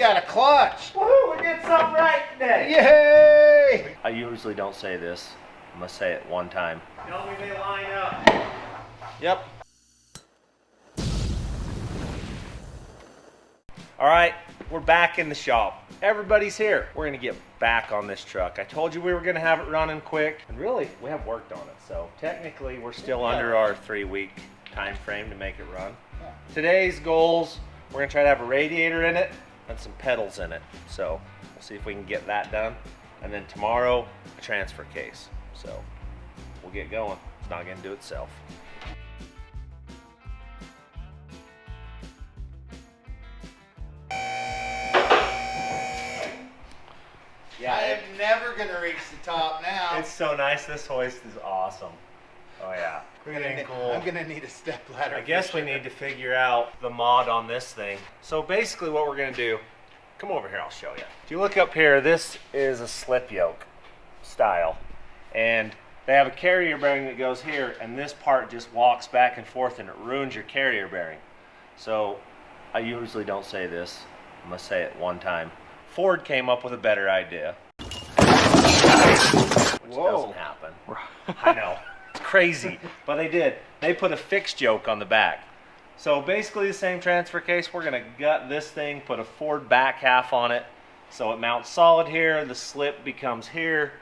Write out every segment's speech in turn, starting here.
got a clutch. Woohoo, we did something right today. Yay! I usually don't say this. I'm gonna say it one time. Tell me they line up. Yep. All right, we're back in the shop. Everybody's here. We're gonna get back on this truck. I told you we were gonna have it running quick, and really, we have worked on it. So technically, we're still under our 3-week time frame to make it run. Yeah. Today's goals, we're gonna try to have a radiator in it and some pedals in it. So we'll see if we can get that done. And then tomorrow, a transfer case. So we'll get going. It's not gonna do itself. I am never gonna reach the top now. It's so nice. This hoist is awesome. Oh yeah. Cool. I'm gonna need a step ladder. I guess we need to figure out the mod on this thing. So basically what we're gonna do, come over here, I'll show you. If you look up here, this is a slip yoke style. And they have a carrier bearing that goes here, and this part just walks back and forth and it ruins your carrier bearing. So I usually don't say this. I'm gonna say it one time. Ford came up with a better idea. Which doesn't happen. I know. It's crazy. But they did. They put a fixed yoke on the back. So basically the same transfer case. We're going to gut this thing, put a Ford back half on it. So it mounts solid here. The slip becomes here.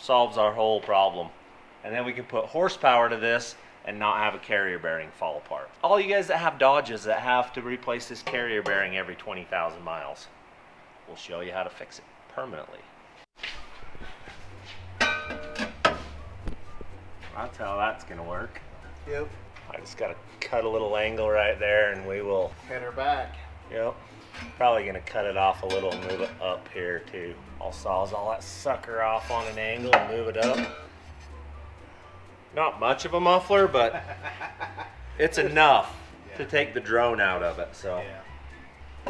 Solves our whole problem. And then we can put horsepower to this and not have a carrier bearing fall apart. All you guys that have Dodges that have to replace this carrier bearing every 20,000 miles. We'll show you how to fix it permanently. That's how that's gonna work. Yep. I just gotta cut a little angle right there and we will. Cut her back. Yep. Probably gonna cut it off a little and move it up here too. I'll sawzall that sucker off on an angle and move it up. Not much of a muffler, but it's enough to take the drone out of it. So. Yeah.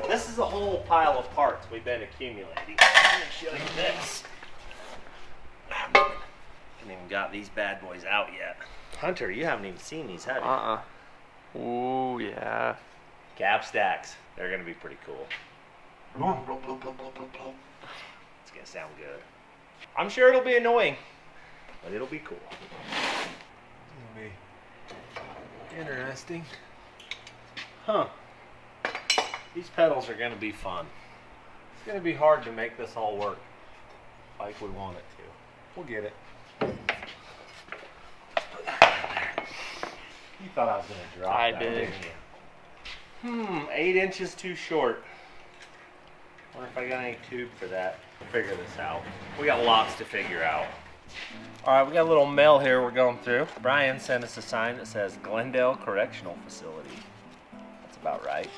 This is a whole pile of parts we've been accumulating. Let me show you this. I haven't even got these bad boys out yet. Hunter, you haven't even seen these, have you? Ooh, yeah. Cab stacks. They're going to be pretty cool. It's going to sound good. I'm sure it'll be annoying, but it'll be cool. It'll be interesting. Huh. These pedals are going to be fun. It's going to be hard to make this all work like we want it to. We'll get it. You thought I was going to drop that, did. didn't you? 8 inches too short. Wonder if I got any tube for that. We'll figure this out. We got lots to figure out. All right, we got a little mail here we're going through. Brian sent us a sign that says Glendale Correctional Facility. That's about right.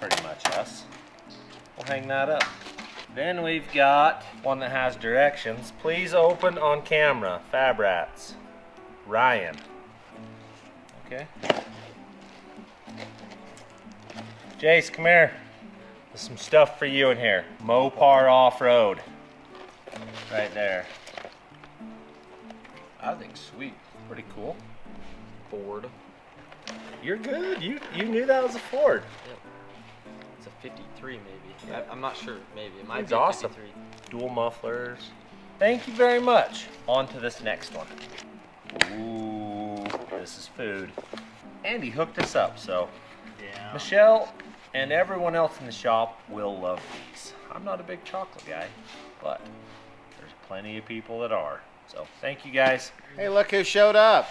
Pretty much us. We'll hang that up. Then we've got one that has directions. Please open on camera. Fab Rats. Ryan. Okay. Jace, come here. There's some stuff for you in here. Mopar Off-Road. Right there. I think sweet. Pretty cool. Ford. You're good. You knew that was a Ford. Yep. It's a 53 maybe. I'm not sure. Maybe. It might It's be a awesome. 53. Dual mufflers. Thank you very much. On to this next one. Ooh, this is food. Andy hooked us up, so Yeah. Michelle and everyone else in the shop will love these. I'm not a big chocolate guy, but there's plenty of people that are. So thank you guys. Hey, look who showed up.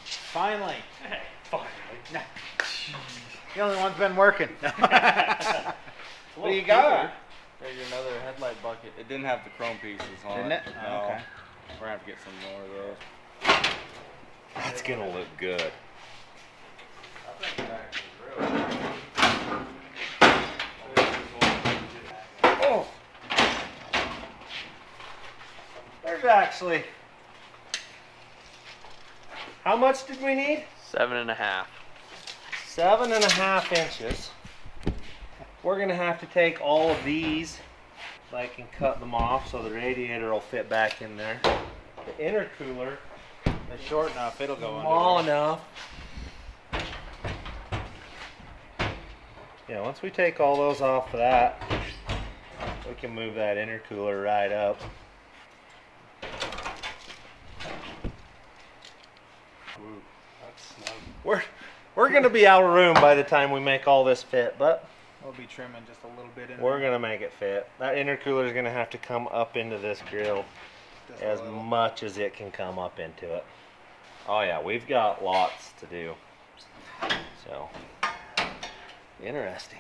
Finally. Finally. The only one's been working. What do you got? There's another headlight bucket. It didn't have the chrome pieces on Didn't it? No. Oh, okay. We're gonna have to get some more of those. That's gonna look good. Oh, there's actually. How much did we need? 7.5. 7.5 inches. We're gonna have to take all of these, so I can cut them off so the radiator will fit back in there. The intercooler It's short enough, it'll go small under. enough. Yeah, once we take all those off of that, we can move that intercooler right up. Ooh, that's snug. We're gonna be out of room by the time we make all this fit, but We'll be trimming just a little bit in we're there. gonna make it fit. That intercooler is gonna have to come up into this grill Just a as little. much as it can come up into it. Oh yeah, we've got lots to do. So, interesting.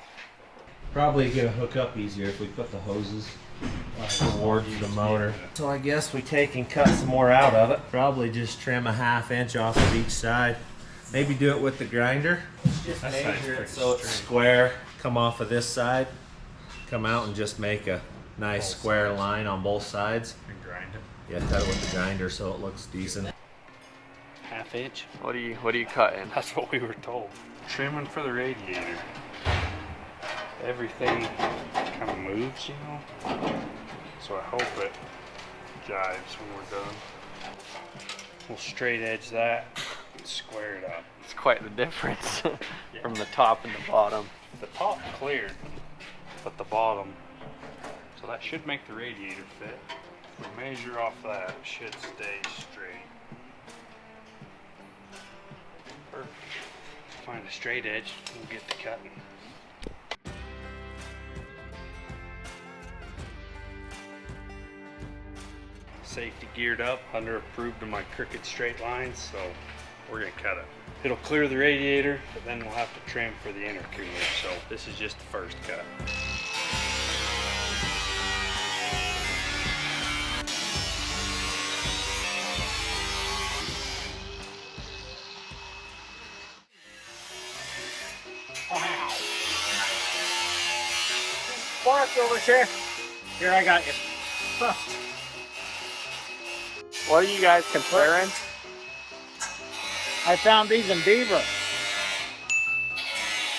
Probably gonna hook up easier if we put the hoses towards the motor. So I guess we take and cut some more out of it. Probably just trim a 1/2 inch off of each side. Maybe do it with the grinder. Just That side's measure it pretty so it's straight. square. Come off of this side, come out and just make a nice square line on both sides. And grind it. Yeah, cut it with the grinder so it looks decent. 1/2 inch. What are you cutting? That's what we were told. Trimming for the radiator. Everything kind of moves, you know. So I hope it jives when we're done. We'll straight edge that, and square it up. It's quite the difference from the top and the bottom. The top cleared, but the bottom. So that should make the radiator fit. If we measure off that, it should stay straight. Perfect. Find a straight edge, we'll get to cutting. Safety geared up, under approved of my crooked straight lines, so we're gonna cut it. It'll clear the radiator, but then we'll have to trim for the intercooler, so this is just the first cut. Forrest over here. Here, I got you. Huh. What are you guys comparing? I found these in beaver,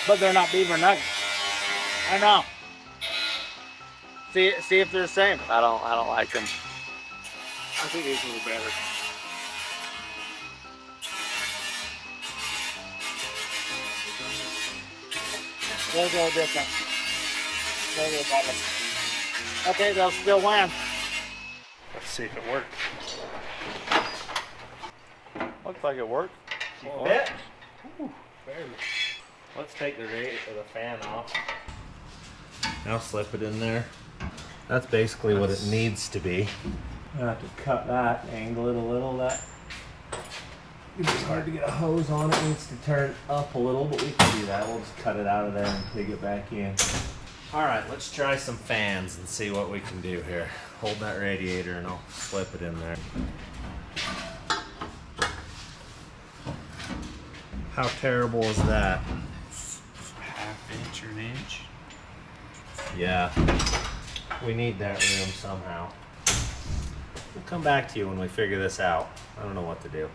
but they're not beaver nuggets. I know. See if they're the same. I don't like them. I think these are a little better. They'll go different. They'll go better. Okay, they'll still win. Let's see if it works. Looks like it worked. Fit? Let's take the fan off. Now slip it in there. That's basically what it needs to be. I have to cut that, angle it a little. That it's hard to get a hose on. It needs to turn up a little, but we can do that. We'll just cut it out of there and dig it back in. All right, let's try some fans and see what we can do here. Hold that radiator and I'll slip it in there. How terrible is that? 1/2 inch or an inch. Yeah, we need that room somehow. We'll come back to you when we figure this out. I don't know what to do.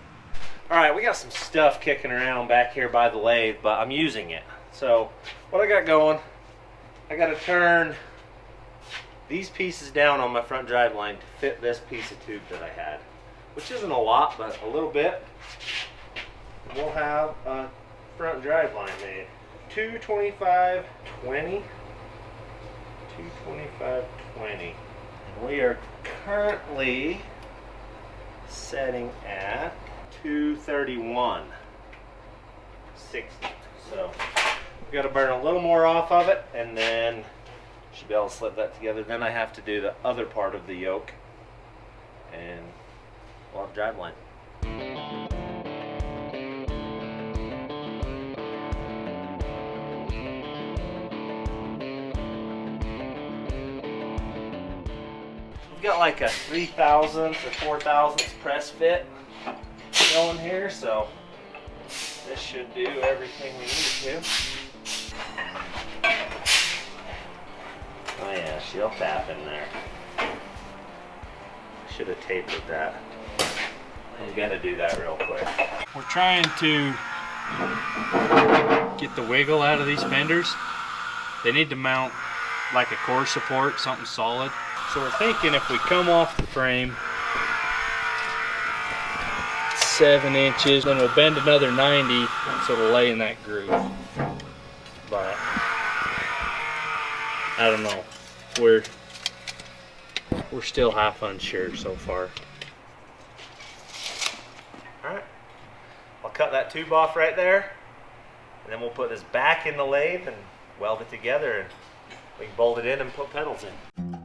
All right, we got some stuff kicking around back here by the lathe, but I'm using it. So what I got going, I got to turn these pieces down on my front drive line to fit this piece of tube that I had, which isn't a lot, but a little bit. We'll have a front drive line made. 225/20. 225/20. And we are currently setting at 231/60. So we got to burn a little more off of it, and then should be able to slip that together. Then I have to do the other part of the yoke, and we'll have drive line. We've got like a 3,000th or 4,000th press fit going here, so this should do everything we need it to. Oh yeah, she'll tap in there. Should have tapered that. I'm gonna do that real quick. We're trying to get the wiggle out of these fenders. They need to mount like a core support, something solid. So we're thinking if we come off the frame 7 inches, then we'll bend another 90 so it'll lay in that groove. But I don't know. We're still half unsure so far. Alright. I'll cut that tube off right there. And then we'll put this back in the lathe and weld it together, and we can bolt it in and put pedals in.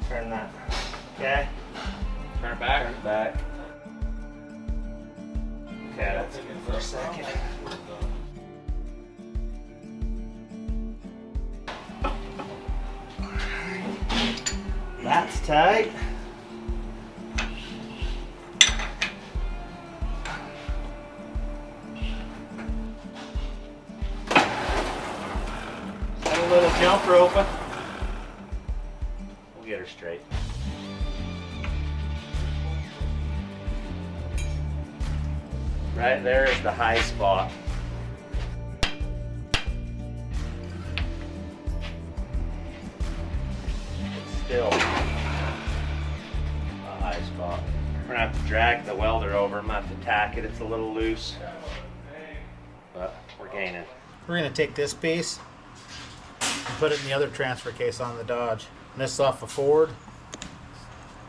Turn that. Okay. Turn it back. Turn it back. Okay, that's good for a second. That's tight. Got a little jumper open. We'll get her straight. Right there is the high spot. It's still a high spot. We're gonna have to drag the welder over. I'm gonna have to tack it. It's a little loose, but we're gaining. We're gonna take this piece and put it in the other transfer case on the Dodge. And this is off a Ford,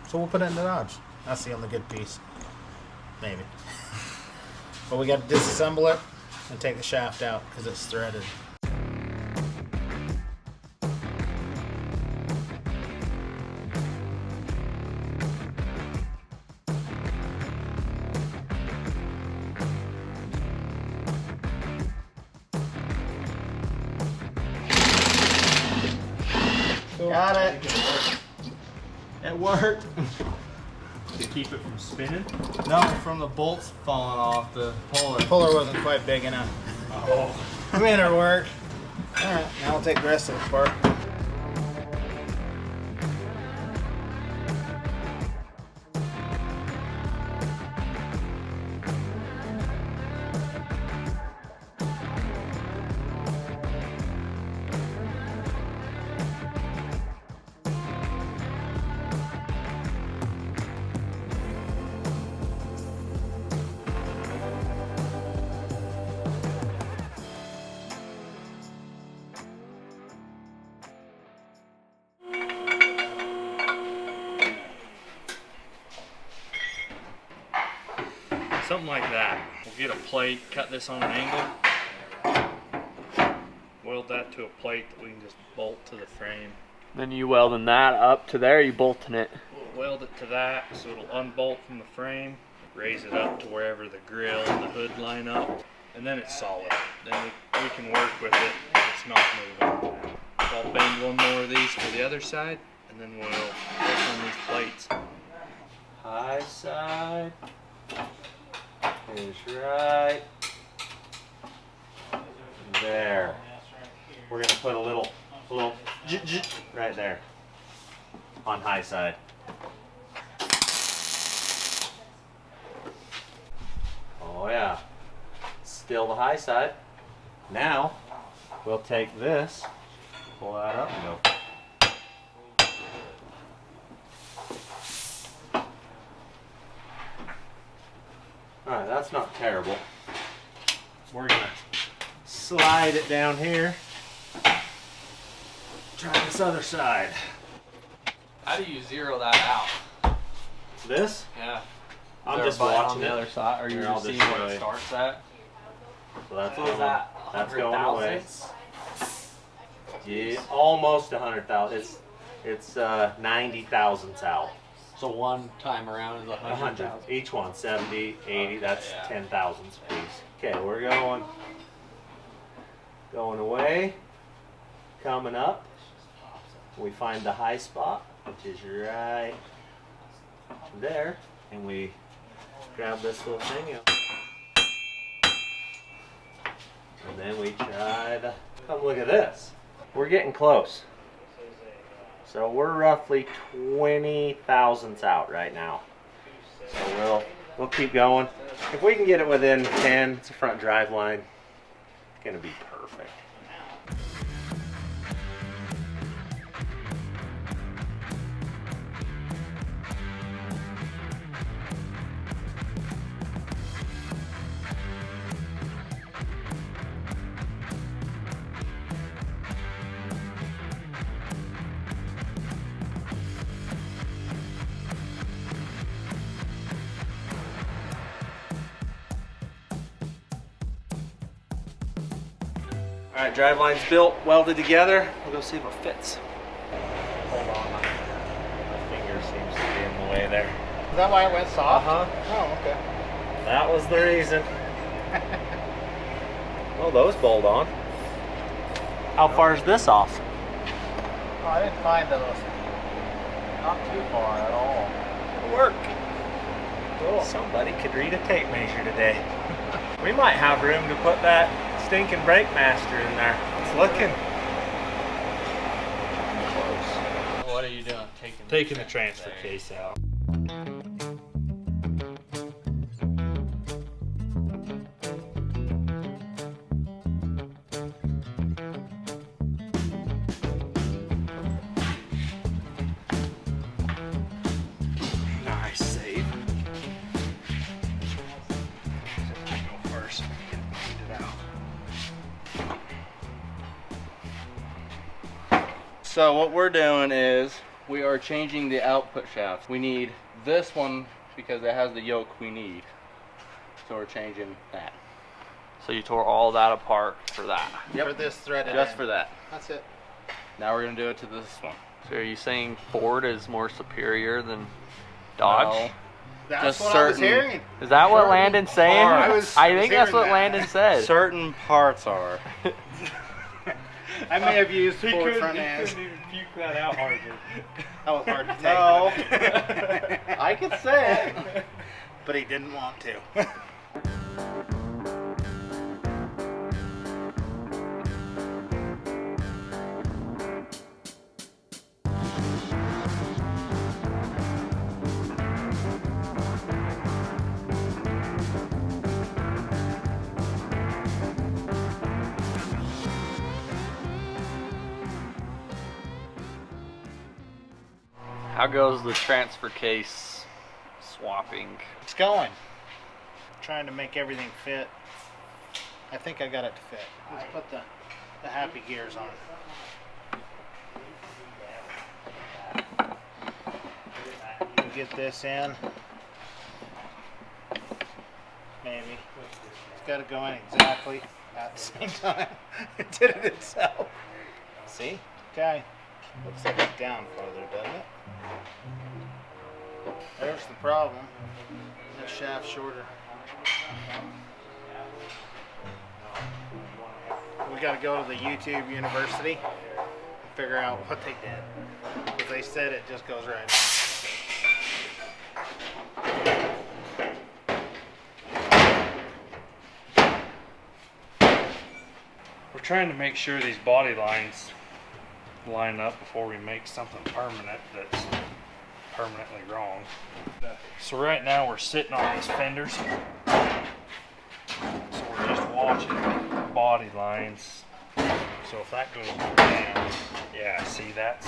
so we'll put it in the Dodge. That's the only good piece, maybe. But we got to disassemble it and take the shaft out because it's threaded. Got it. It worked. To keep it from spinning? No, from the bolts falling off the puller. The puller wasn't quite big enough. Oh. I mean, it worked. Alright, now we'll take the rest of it apart. Something like that. We'll get a plate, cut this on an angle, weld that to a plate that we can just bolt to the frame. Then you welding that up to there, you bolting it. We'll weld it to that so it'll unbolt from the frame, raise it up to wherever the grill and the hood line up, and then it's solid. Then we can work with it if it's not moving. I'll bend one more of these to the other side, and then we'll work on these plates. High side is right there. We're gonna put a little right there on high side. Oh yeah, still the high side. Now we'll take this, pull that up and go. Alright, that's not terrible. We're gonna slide it down here. Try this other side. How do you zero that out? This? Yeah. I'm Is there just a button watching on the it. other side, or you Here, I'll just just seeing show where you. it starts at? So that's What going, was that? that's going away. 100,000? Yeah, almost 100,000. It's 90 thousandths out. So one time around is 100. 100,000. Each one, 70, 80. That's Yeah. 10 thousandths a piece. Okay, we're going away, coming up. We find the high spot, which is right there, and we grab this little thing out. And then we try to come look at this. We're getting close. So we're roughly 20 thousandths out right now. So we'll keep going. If we can get it within 10, it's a front drive line. It's gonna be perfect. All right, drive line's built, welded together. We'll go see if it fits. Hold on, my finger seems to be in the way there. Is that why it went soft? Uh-huh. Oh, okay. That was the reason. Well, those bolt on. How far is this off? Oh, I didn't find those. Not too far at all. It'll work. Cool. Somebody could read a tape measure today. We might have room to put that stinking brake master in there. It's looking close. What are you doing? Taking the transfer case out. Nice save. I go first. Get it out. So what we're doing is we are changing the output shaft. We need this one because it has the yoke we need. So we're changing that. So you tore all that apart for that. For this threaded Just end. for that. That's it. Now we're gonna do it to this one. So are you saying Ford is more superior than Dodge? No. That's Just what I was certain- hearing. Is that what Landon's saying? parts. I think that's hearing what that. Landon said. Certain parts are. I may have used He Ford couldn't front ends. even puke that out harder. That was hard to take. No. I could say it. But he didn't want to. How goes the transfer case swapping? It's going. Trying to make everything fit. I think I got it to fit. Let's put the happy gears on. We'll get this in. Maybe. It's got to go in exactly at the same time. It did it itself. See? Okay. Looks like it's down farther, doesn't it? There's the problem. This shaft's shorter. We got to go to the YouTube University and figure out what they did. Because they said it just goes right on. We're trying to make sure these body lines line up before we make something permanent that's permanently wrong. So right now we're sitting on these fenders. So we're just watching the body lines. So if that goes down, yeah, see that's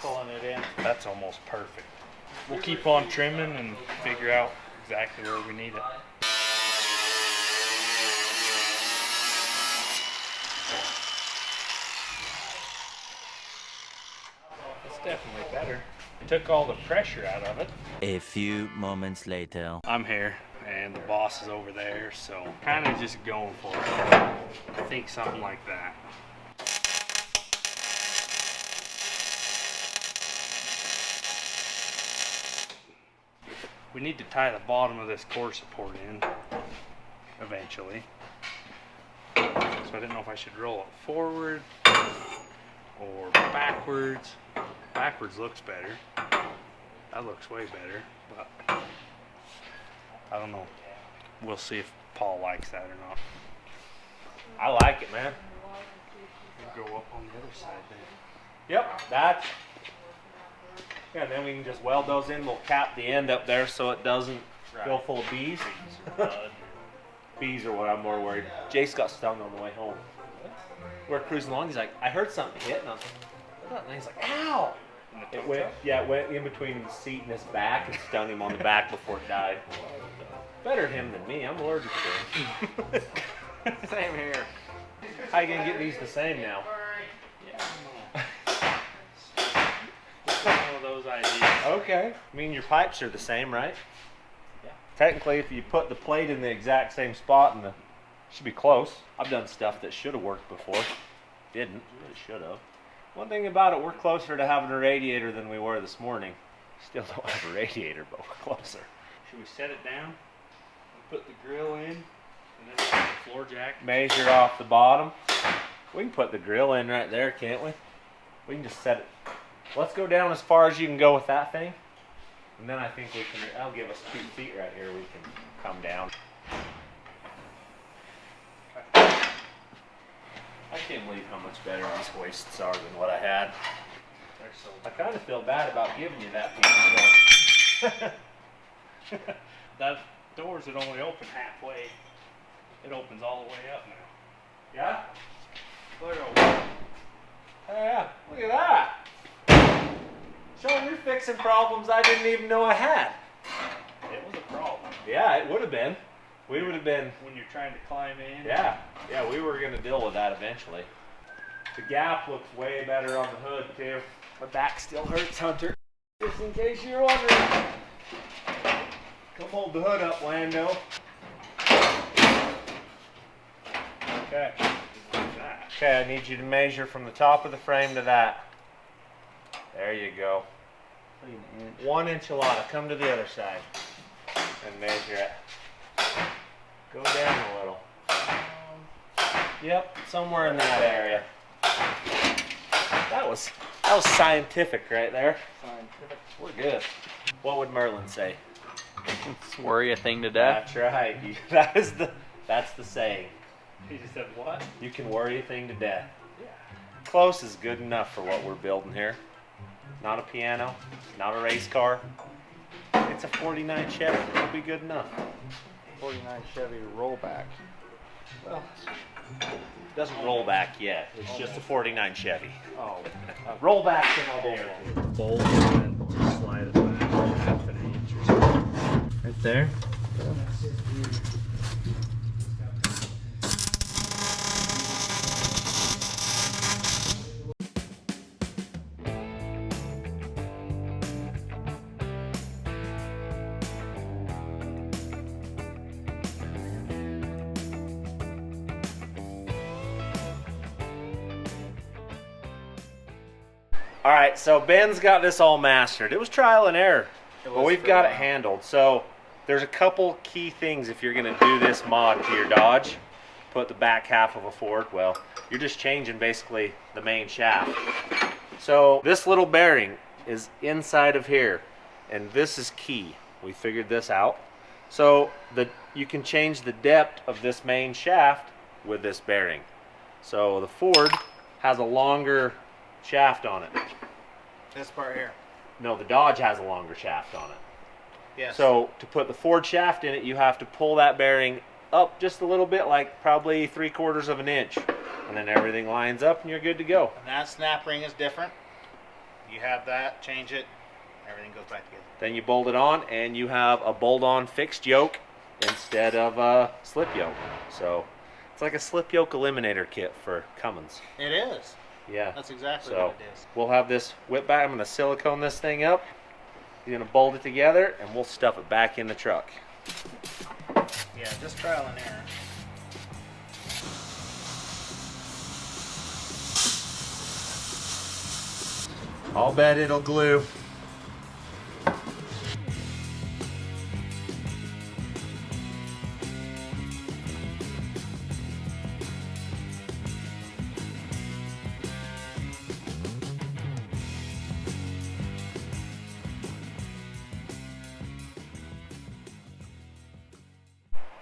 Pulling it in. that's almost perfect. We'll keep on trimming and figure out exactly where we need it. It's definitely better. Took all the pressure out of it. A few moments later. I'm here and the boss is over there, so kind of just going for it. I think something like that. We need to tie the bottom of this core support in eventually. So I didn't know if I should roll it forward or backwards. Backwards looks better. That looks way better, but I don't know. We'll see if Paul likes that or not. I like it, man. We'll go up on the other side then. Yep, that's. Yeah, and then we can just weld those in. We'll cap the end up there so it doesn't Right. Filled full of bees. Mud. Bees are what I'm more worried. Jace got stung on the way home. We're cruising along. He's like, I heard something hit, and I was like, what? And he's like, ow! It went, yeah, it went in between his seat and his back and stung him on the back before it died. Better him than me. I'm allergic to him. Same here. How you gonna get these the same now? One of those ideas. Okay. I mean, your pipes are the same, right? Yeah. Technically, if you put the plate in the exact same spot, and should be close. I've done stuff that should have worked before. Didn't. It should have. One thing about it, we're closer to having a radiator than we were this morning. Still don't have a radiator, but we're closer. Should we set it down and put the grill in, and then put the floor jack? Measure off the bottom. We can put the grill in right there, can't we? We can just set it. Let's go down as far as you can go with that thing. And then I think we can, that'll give us 2 feet right here. We can come down. I can't believe how much better these hoists are than what I had. I kind of feel bad about giving you that piece of stuff. That doors would only open halfway. It opens all the way up now. Yeah? Clear open. Oh yeah, look at that. Sean, you're fixing problems I didn't even know I had. It was a problem. Yeah, it would have been. We would have been. When you're trying to climb in. Yeah, we were going to deal with that eventually. The gap looks way better on the hood too. My back still hurts, Hunter. Just in case you're wondering. Come hold the hood up, Lando. Okay. Okay, I need you to measure from the top of the frame to that. There you go. 1 enchilada. Come to the other side and measure it. Go down a little. Yep, somewhere in that area. That was scientific right there. Scientific. We're good. What would Merlin say? It's worry a thing to death. That's right. That's the saying. He just said what? You can worry a thing to death. Yeah. Close is good enough for what we're building here. Not a piano, not a race car. It's a 49 Chevy. It'll be good enough. 49 Chevy rollback. Well, it doesn't roll back yet. It's just a 49 Chevy. Oh. Roll back in there. Bolt and then just slide it back half an inch or something. Right there. All right, so Ben's got this all mastered. It was trial and error, but we've got it handled. So there's a couple key things if you're gonna do this mod to your Dodge. Put the back half of a Ford, well, you're just changing basically the main shaft. So this little bearing is inside of here, and this is key. We figured this out. So you can change the depth of this main shaft with this bearing. So the Ford has a longer shaft on it. This part here. No, the Dodge has a longer shaft on it. Yes. So to put the Ford shaft in it, you have to pull that bearing up just a little bit, like probably 3/4 of an inch, and then everything lines up and you're good to go. And that snap ring is different. You have that, change it, everything goes back together. Then you bolt it on, and you have a bolt-on fixed yoke instead of a slip yoke. So it's like a slip yoke eliminator kit for Cummins. It is. Yeah. That's exactly So what it is. we'll have this whip back. I'm going to silicone this thing up. You're going to bolt it together, and we'll stuff it back in the truck. Yeah, just trial and error. I'll bet it'll glue.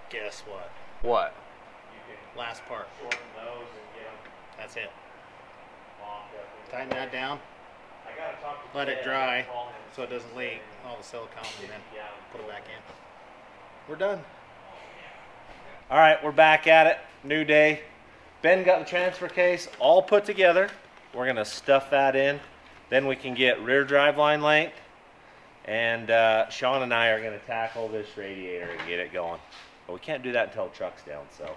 Guess what? What? Last part. That's it. Tighten that down. Let it dry so it doesn't leak all the silicone, and then put it back in. we're done. All right, we're back at it. New day. Ben got the transfer case all put together. We're gonna stuff that in. Then we can get rear driveline length. And Sean and I are gonna tackle this radiator and get it going. But we can't do that until the truck's down, so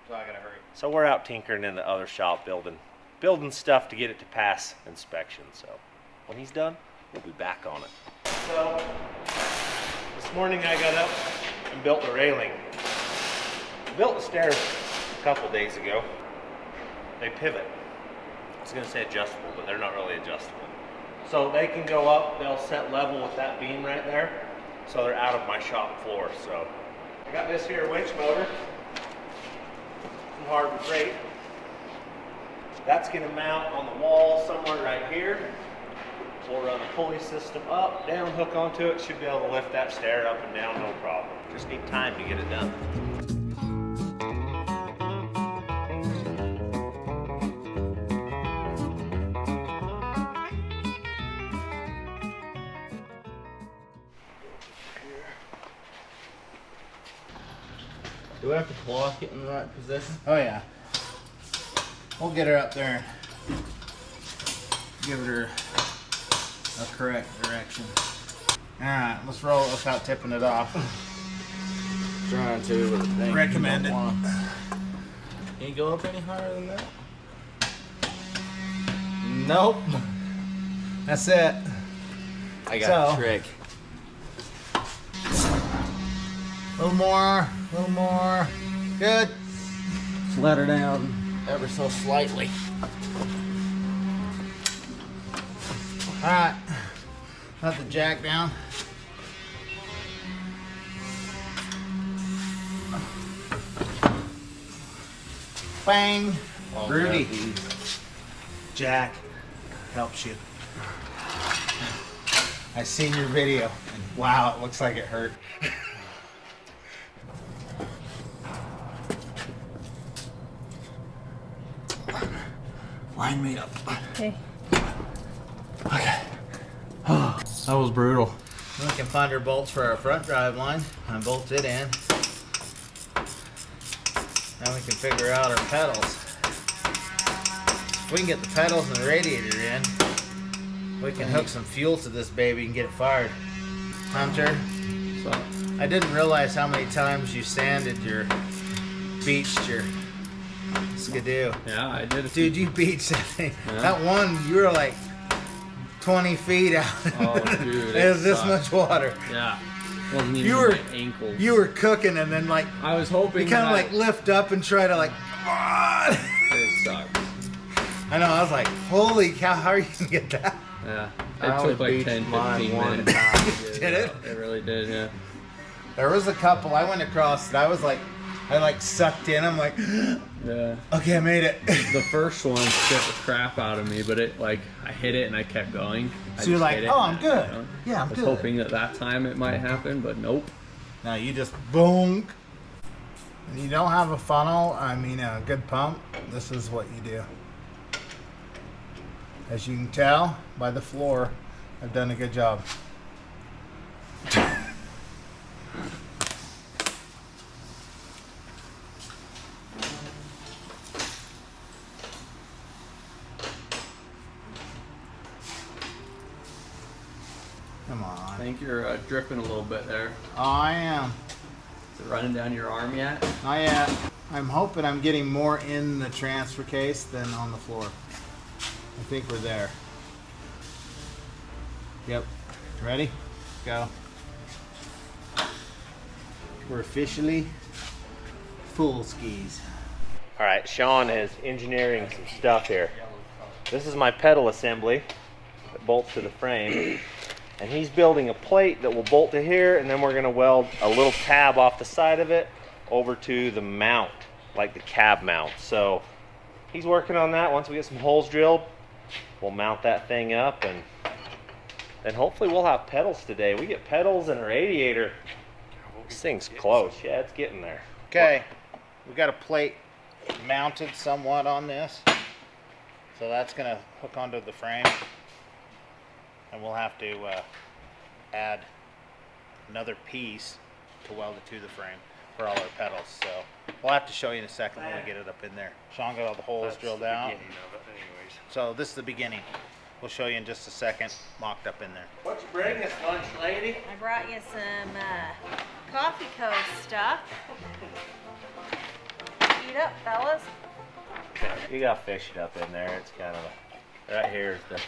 So I gotta hurry. So we're out tinkering in the other shop building stuff to get it to pass inspection. So when he's done, we'll be back on it. So this morning I got up and built the railing. I built the stairs a couple days ago. They pivot. I was gonna say adjustable, but they're not really adjustable. So they can go up, they'll set level with that beam right there. So they're out of my shop floor. So I got this here winch motor from Harbor Freight. That's going to mount on the wall somewhere right here. We'll run a pulley system up, down, hook onto it. Should be able to lift that stair up and down, no problem. Just need time to get it done. Do we have to block it in the right position? Oh yeah. We'll get her up there and give her a correct direction. Alright, let's roll it without tipping it off. Trying to, but I think Recommend you it. don't wanna- Can you go up any higher than that? Nope. That's it. I got So- a trick. A little more. Good. Just let her down ever so slightly. Alright. Let the jack down. Bang. Oh, Rudy. yeah, Jack helps you. I seen your video and wow, it looks like it hurt. Line me up. Okay. Okay. that was brutal. We can find our bolts for our front drive line and bolt it in. Now we can figure out our pedals. If we can get the pedals and the radiator in, we can hook some fuel to this baby and get it fired. Hunter, So, I didn't realize how many times you sanded your, beached your skidoo. yeah, I did. Dude, you beached that thing. Yeah. That one, you were like 20 feet out. Oh, dude, It was it this sucked. much water. Yeah. Wasn't even You were- my ankles. You were cooking and then like, I was hoping you kind of that like lift up and try to like, come on. it sucked. I know, I was like, holy cow, how are you gonna get that? Yeah. I It only took like beached 10, mine 15 one minutes. time. Did it? It really did, yeah. There was a couple, I went across and I was like, I like sucked in, I'm like, Yeah. okay, I made it. The first one scared the crap out of me, but it like I hit it and I kept going. So you're like, oh, I'm good. Yeah, I'm I was good. hoping that time it might happen, but nope. Now you just boom. And you don't have a funnel, I mean a good pump, this is what you do. As you can tell by the floor, I've done a good job. Come I on. think you're dripping a little bit there. Oh, I am. Is it running down your arm yet? Not yet. I'm hoping I'm getting more in the transfer case than on the floor. I think we're there. Yep. Ready? Go. We're officially full skis. All right, Sean is engineering some stuff here. This is my pedal assembly that bolts to the frame. And he's building a plate that will bolt to here, and then we're gonna weld a little tab off the side of it over to the mount, like the cab mount. So he's working on that. Once we get some holes drilled, we'll mount that thing up, and then hopefully we'll have pedals today. We get pedals and a radiator. This thing's close. Yeah, it's getting there. Okay, we got a plate mounted somewhat on this. So that's gonna hook onto the frame. And we'll have to add another piece to weld it to the frame for all our pedals. So we'll have to show you in a second when we get it up in there. Sean got all the holes drilled out. Beginning of it anyways. So this is the beginning. We'll show you in just a second, mocked up in there. What you bring us lunch, lady? I brought you some Coffee Co. stuff. Eat up, fellas. You got fish it up in there. It's kind of right here is the.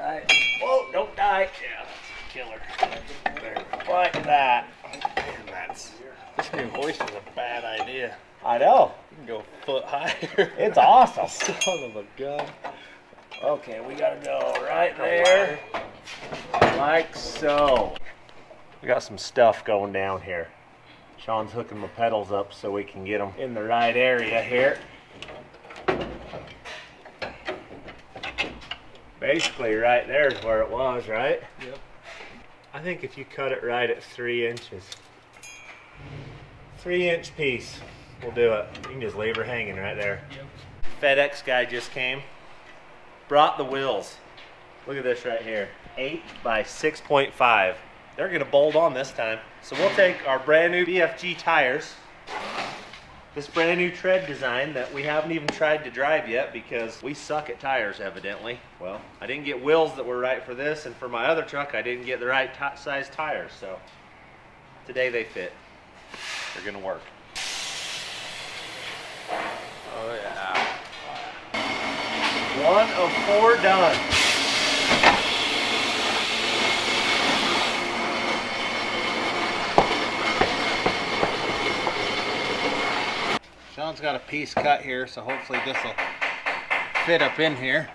Right. Whoa! Don't die. Yeah, that's a killer. There. Like that. Man, this new hoist is a bad idea. I know. You can go a foot higher. It's awesome. Son of a gun. Okay, we gotta go right there, like so. We got some stuff going down here. Sean's hooking my pedals up so we can get them in the right area here. Basically right there is where it was, right? Yep. I think if you cut it right at 3 inches, 3-inch piece will do it. You can just leave her hanging right there. Yep. FedEx guy just came, brought the wheels. Look at this right here, 8 by 6.5. They're gonna bolt on this time. So we'll take our brand new BFG tires, this brand new tread design that we haven't even tried to drive yet because we suck at tires evidently. Well, I didn't get wheels that were right for this, and for my other truck I didn't get the right size tires, so today they fit. They're gonna work. Oh yeah. 1 of 4 done. Sean's got a piece cut here, so hopefully this will fit up in here.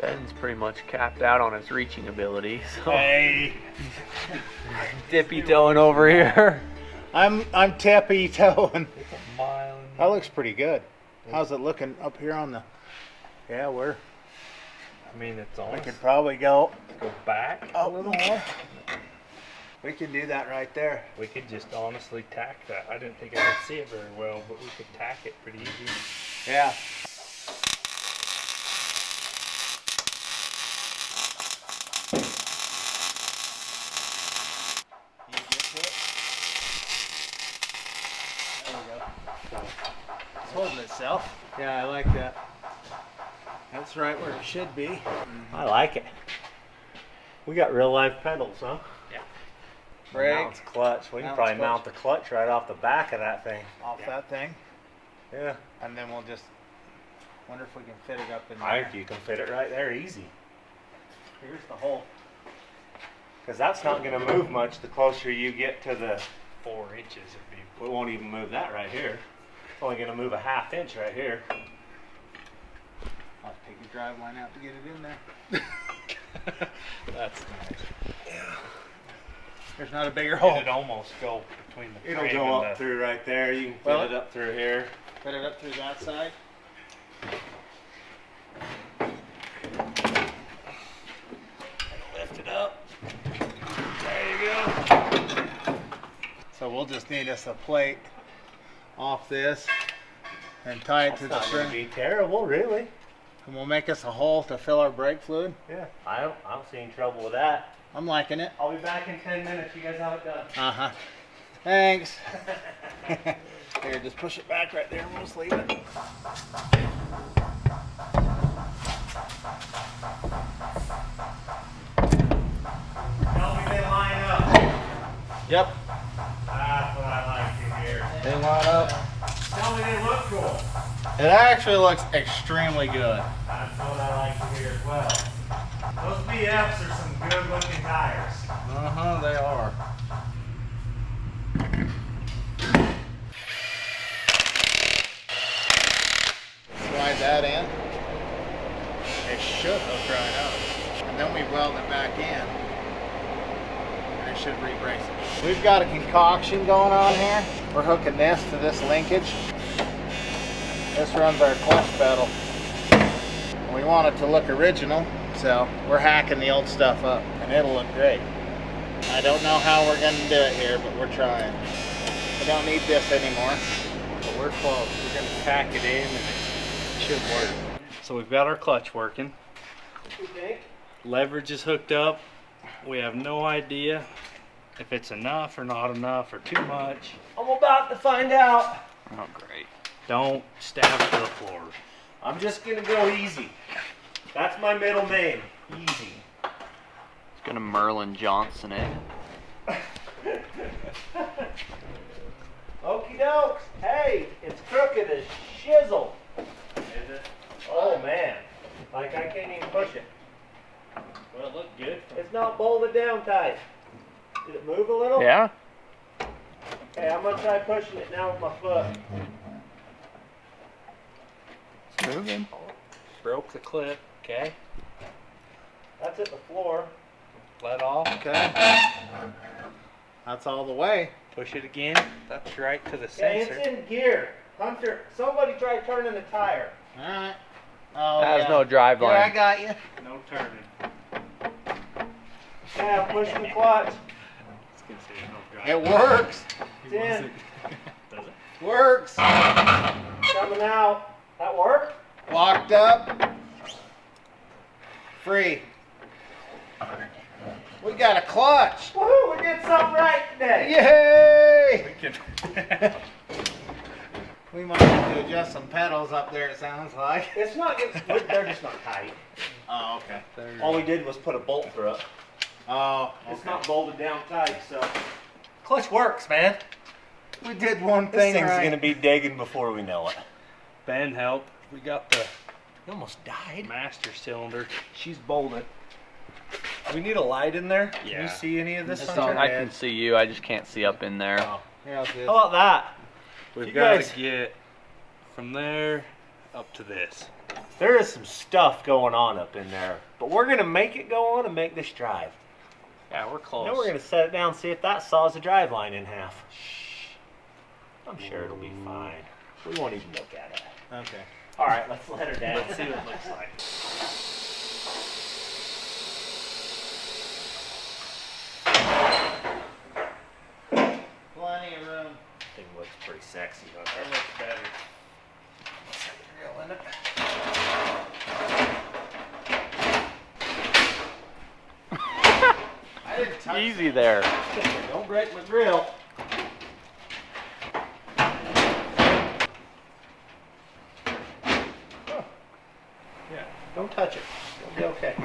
Ben's pretty much capped out on his reaching ability, so Hey. dippy toeing over here. I'm tippy toeing. It's a mile and That looks pretty good. How's it looking up here on the? Yeah, I mean, it's we almost could probably go go back a up little. more. We can do that right there. We could just honestly tack that. I didn't think I could see it very well, but we could tack it pretty easy. Yeah. You get to it? There we go. It's holding itself. Yeah, I like that. That's right where it should be. I like it. We got real life pedals, huh? Yeah. Mounts clutch. We can Mounts probably clutch. mount the clutch right off the back of that thing. Off that thing. Yeah. And then we'll just wonder if we can fit it up in there. I think you can fit it right there easy. Here's the hole. Because that's not going to move much the closer you get to the... 4 inches would be. We won't even move that right here. It's only going to move a 1/2 inch right here. I'll take your drive line out to get it in there. That's nice. There's not a bigger hole. It'd almost go between the It'll frame go and up through right there. You can fit Well, it up through here. Put it up through that side. Lift it up. There you go. So we'll just need us a plate off this and tie it That's to the not going to frame. be terrible, really. And we'll make us a hole to fill our brake fluid. Yeah. I don't see any trouble with that. I'm liking it. I'll be back in 10 minutes. You guys have it done. Uh-huh. Thanks. Here, just push it back right there and we'll just leave it. Tell me they line up. Yep. That's what I like to hear. They line up. Tell me they look cool. It actually looks extremely good. That's what I like to hear as well. Those BFs are some good looking tires. Uh-huh, they are. Slide that in. It should hook right up. And then we weld it back in. And it should re-brace it. We've got a concoction going on here. We're hooking this to this linkage. This runs our clutch pedal. We want it to look original, so we're hacking the old stuff up, and it'll look great. I don't know how we're going to do it here, but we're trying. We don't need this anymore, but we're close. We're going to tack it in and it should work. So we've got our clutch working. You think? Leverage is hooked up. We have no idea if it's enough or not enough or too much. I'm about to find out. Oh, great. Don't stab to the floor. I'm just gonna go easy. That's my middle name, Easy. It's gonna Merlin Johnson it. Okie dokes. Hey, it's crooked as shizzle. Is it? Oh man, like I can't even push it. Well, it looked good. It's not bolted down tight. Did it move a little? Yeah? Okay, I'm gonna try pushing it now with my foot. It's moving. Broke the clip. Okay. That's at the floor. Let off. Okay. That's all the way. Push it again. That's right to the Okay, sensor. it's in gear. Hunter, somebody try turning the tire. Alright. Oh, That has yeah. no drive Here, I line. got you. No turning. Okay, I'm pushing the clutch. It's gonna say no drive. It works. It's in. Does it? Works. Coming out. That work? Locked up. Free. We got a clutch. Woohoo, we did something right today. Yay! We might have to adjust some pedals up there, it sounds like. It's not getting, they're just not tight. Oh, okay. All we did was put a bolt through it. Oh, It's okay. not bolted down tight, so. Clutch works, man. We did one This thing thing's right. gonna be digging before we know it. Ben helped. We got the You almost died. master cylinder. She's bolted. We need a light in there. Can Yeah. you see any of this? It's Hunter? on I can see you. I just can't see up in there. Oh. Yeah, it's good. How about that? We've You got guys- to get from there up to this. There is some stuff going on up in there, but we're gonna make it go on and make this drive. Yeah, we're close. Then we're gonna set it down and see if that saws the drive line in half. I'm sure it'll be fine. We won't even look at it. Okay. All right, let's let her down. Let's see what it looks like. Plenty of room. Thing looks pretty sexy, That doesn't it? looks better. Grill in it. I didn't touch Easy there. Don't break my grill. Yeah, don't touch it. It'll be okay.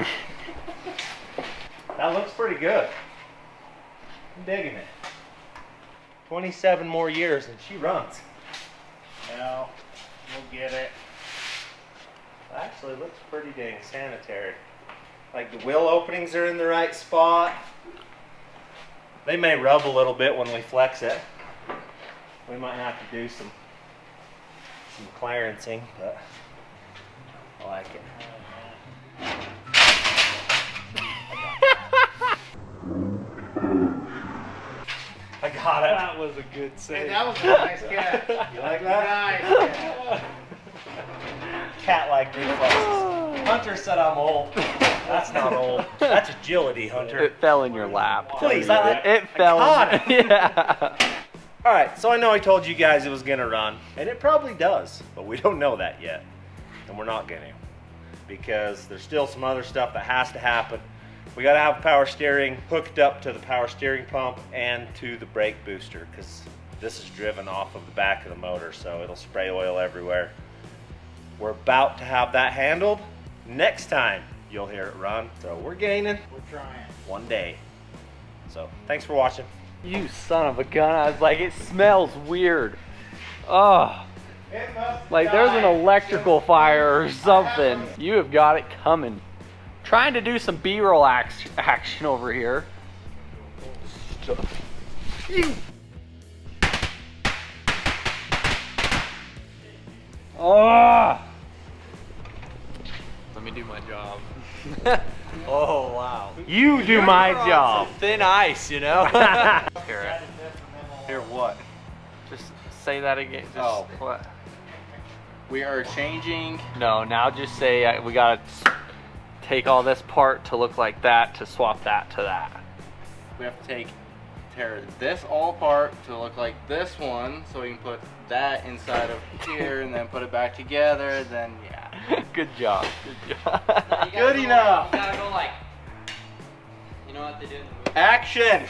That looks pretty good. I'm digging it. 27 more years and she runs. No, we'll get it. Actually, looks pretty dang sanitary. Like the wheel openings are in the right spot. They may rub a little bit when we flex it. We might have to do some clarencing, but I like it. I got it. That was a good Hey, save. that was a nice catch. You like that? Nice catch. Cat-like reflexes. Hunter said I'm old. That's not old. That's agility, Hunter. It fell in your lap. Please, It fell. caught in, yeah. All right, so I know I told you guys it was gonna run, and it probably does, but we don't know that yet, and we're not gonna, because there's still some other stuff that has to happen. We gotta have power steering hooked up to the power steering pump and to the brake booster, because this is driven off of the back of the motor, so it'll spray oil everywhere. We're about to have that handled. Next time you'll hear it run, so we're gaining We're trying. one day. So thanks for watching. You son of a gun. I was like, it smells weird. Oh, It must like there's an die. electrical fire or something. You have got it coming. Trying to do some B-roll action over here. You. Oh. Let me do my job. Oh wow. You do my job. Thin ice, you know? Here, Here what? just say that again. Just Oh. what? We are changing. No, now just say we gotta take all this part to look like that to swap that to that. We have to tear this all apart to look like this one, so we can put that inside of here and then put it back together. Then yeah. Good job. Good job. Good enough. You gotta go like You know what they did? Action!